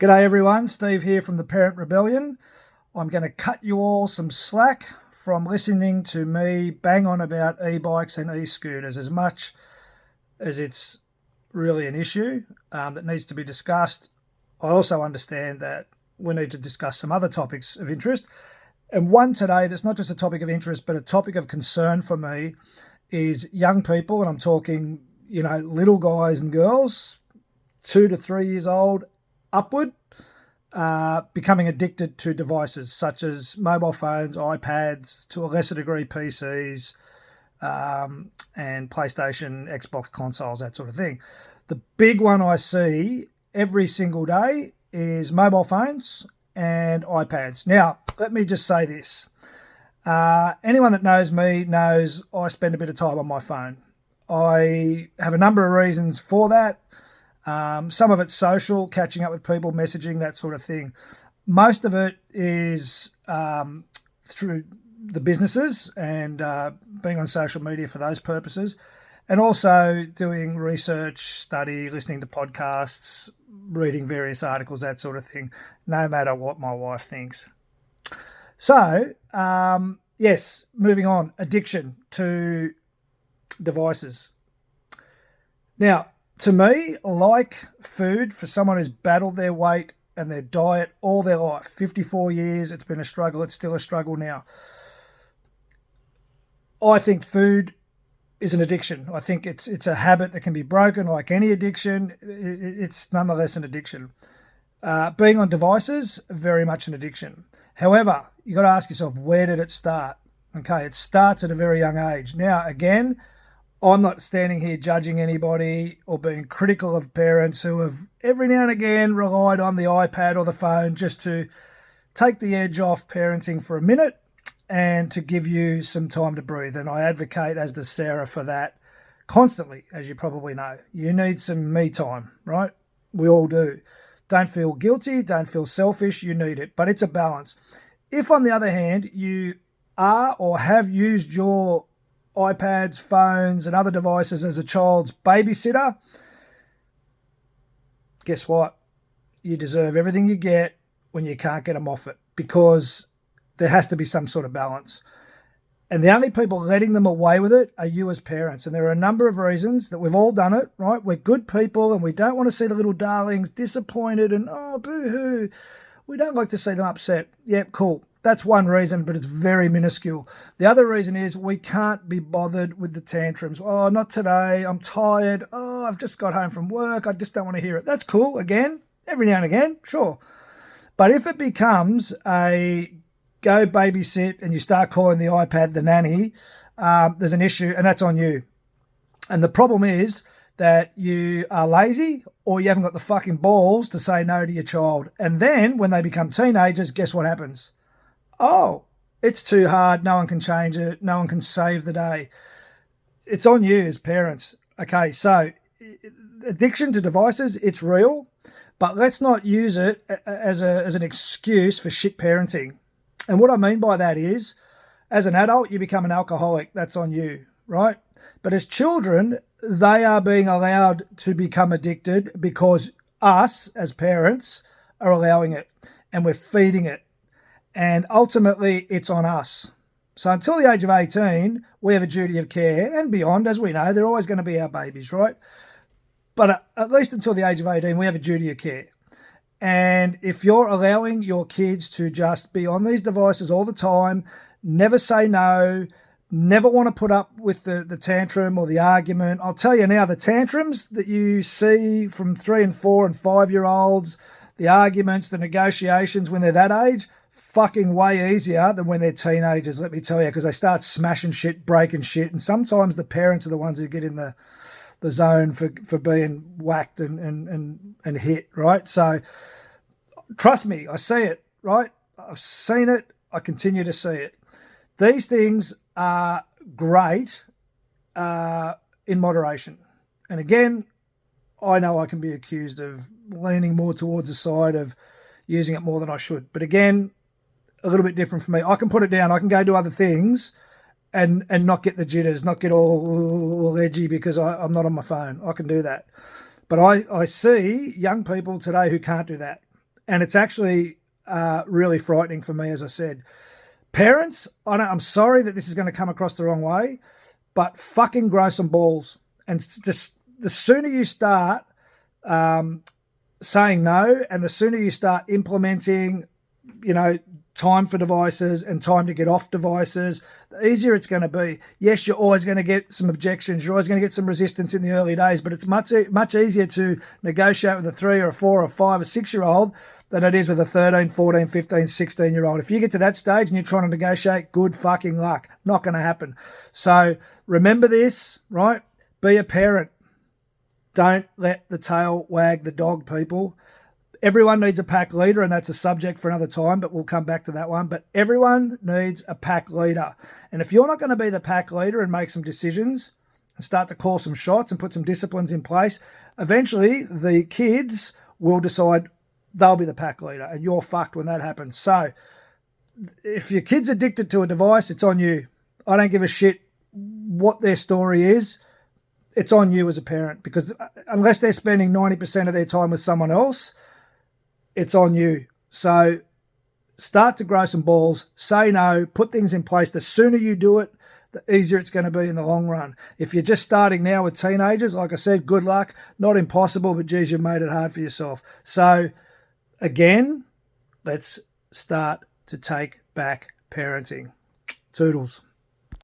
G'day everyone, Steve here from the Parent Rebellion. I'm going to cut you all some slack from listening to me bang on about e-bikes and e-scooters as much as it's really an issue that needs to be discussed. I also understand that we need to discuss some other topics of interest. And one today that's not just a topic of interest, but a topic of concern for me is young people, and I'm talking, little guys and girls, 2 to 3 years old, upward, becoming addicted to devices such as mobile phones, iPads, to a lesser degree PCs, and PlayStation, Xbox consoles, that sort of thing. The big one I see every single day is mobile phones and iPads. Now, let me just say this. Anyone that knows me knows I spend a bit of time on my phone. I have a number of reasons for that. Some of it's social, catching up with people, messaging, that sort of thing. Most of it is through the businesses and being on social media for those purposes, and also doing research, study, listening to podcasts, reading various articles, that sort of thing, no matter what my wife thinks. So, yes, moving on, addiction to devices. Now, to me, like food, for someone who's battled their weight and their diet all their life, 54 years, it's been a struggle, it's still a struggle now. I think food is an addiction. I think it's a habit that can be broken like any addiction. It's nonetheless an addiction. Being on devices, very much an addiction. However, you've got to ask yourself, where did it start? Okay, it starts at a very young age. Now, again, I'm not standing here judging anybody or being critical of parents who have every now and again relied on the iPad or the phone just to take the edge off parenting for a minute and to give you some time to breathe. And I advocate, as does Sarah, for that constantly, as you probably know. You need some me time, right? We all do. Don't feel guilty, don't feel selfish, you need it, but it's a balance. If, on the other hand, you are or have used your iPads, phones, and other devices as a child's babysitter, guess what? You deserve everything you get when you can't get them off it, because there has to be some sort of balance. And the only people letting them away with it are you as parents. And there are a number of reasons that we've all done it, right? We're good people and we don't want to see the little darlings disappointed and, oh, boo-hoo. We don't like to see them upset. Yep, cool. That's one reason, but it's very minuscule. The other reason is we can't be bothered with the tantrums. Oh, not today. I'm tired. Oh, I've just got home from work. I just don't want to hear it. That's cool. Again, every now and again, sure. But if it becomes a go babysit and you start calling the iPad the nanny, there's an issue, and that's on you. And the problem is that you are lazy or you haven't got the fucking balls to say no to your child. And then when they become teenagers, guess what happens? Oh, it's too hard. No one can change it. No one can save the day. It's on you as parents. Okay, so addiction to devices, it's real, but let's not use it as an excuse for shit parenting. And what I mean by that is, as an adult, you become an alcoholic. That's on you, right? But as children, they are being allowed to become addicted because us, as parents, are allowing it and we're feeding it. And ultimately, it's on us. So until the age of 18, we have a duty of care, and beyond, as we know, they're always going to be our babies, right? But at least until the age of 18, we have a duty of care. And if you're allowing your kids to just be on these devices all the time, never say no, never want to put up with the tantrum or the argument. I'll tell you now, the tantrums that you see from 3 and 4 and 5-year-olds, the arguments, the negotiations when they're that age, fucking way easier than when they're teenagers, let me tell you, because they start smashing shit, breaking shit, and sometimes the parents are the ones who get in the zone for being whacked and hit, right? So trust me, I see it, right? I've seen it. I continue to see it. These things are great in moderation. And again, I know I can be accused of leaning more towards the side of using it more than I should. But again, a little bit different for me. I can put it down. I can go do other things and not get the jitters, not get all edgy because I'm not on my phone. I can do that. But I see young people today who can't do that. And it's actually really frightening for me, as I said. Parents, I'm sorry that this is going to come across the wrong way, but fucking grow some balls. And just the sooner you start saying no, and the sooner you start implementing, time for devices and time to get off devices, the easier it's going to be. Yes, you're always going to get some objections. You're always going to get some resistance in the early days, but it's much easier to negotiate with a 3 or a 4 or a 5 or 6-year-old than it is with a 13, 14, 15, 16-year-old. If you get to that stage and you're trying to negotiate, good fucking luck. Not going to happen. So remember this, right? Be a parent. Don't let the tail wag the dog, people. Everyone needs a pack leader, and that's a subject for another time, but we'll come back to that one. But everyone needs a pack leader. And if you're not going to be the pack leader and make some decisions and start to call some shots and put some disciplines in place, eventually the kids will decide they'll be the pack leader, and you're fucked when that happens. So if your kid's addicted to a device, it's on you. I don't give a shit what their story is. It's on you as a parent, because unless they're spending 90% of their time with someone else, it's on you. So start to grow some balls, say no, put things in place. The sooner you do it, the easier it's going to be in the long run. If you're just starting now with teenagers, like I said, good luck. Not impossible, but geez, you've made it hard for yourself. So again, let's start to take back parenting. Toodles.